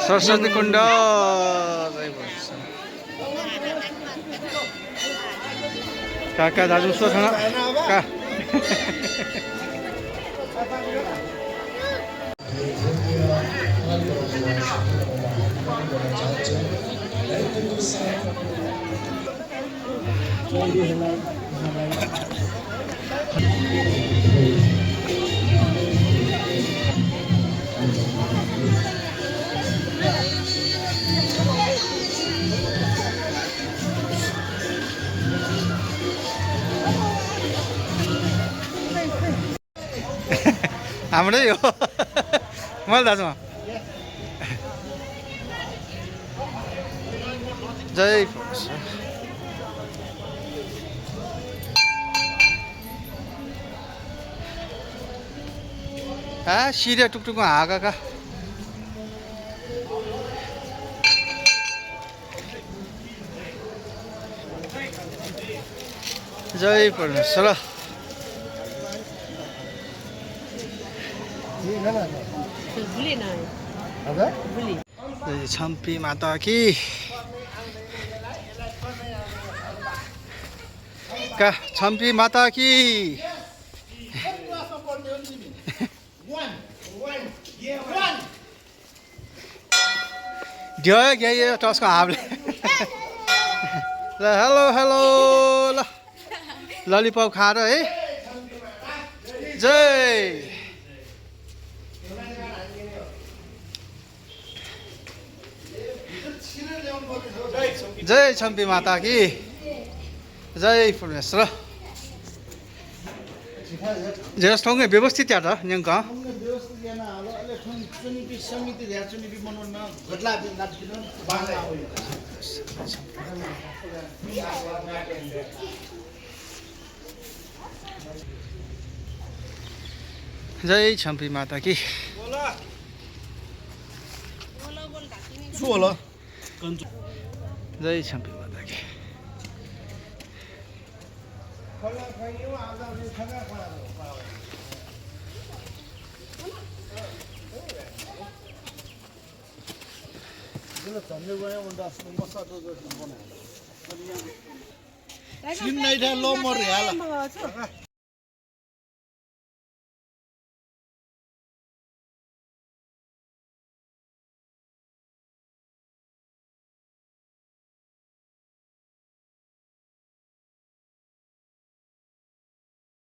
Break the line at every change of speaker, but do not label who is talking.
सरस्वती कुण्ड काका दाजु सोध्न का हाम्रै हो मैले दाजुमा जय सिरिया टुकटुकमा हाँका जय परमेश्वर छम्पी माता की का छम्पी माता की ढ्यो टसको हाबले ल हेलो हेलो ल ललिपप खाएर है जय जय छम्पी माता की जय परमेश्वर जेस ठाउँकै व्यवस्थित या त न्यङ्क जय छम्पी माता की जय छम्पी माता की
Sini dah lomor ya lah.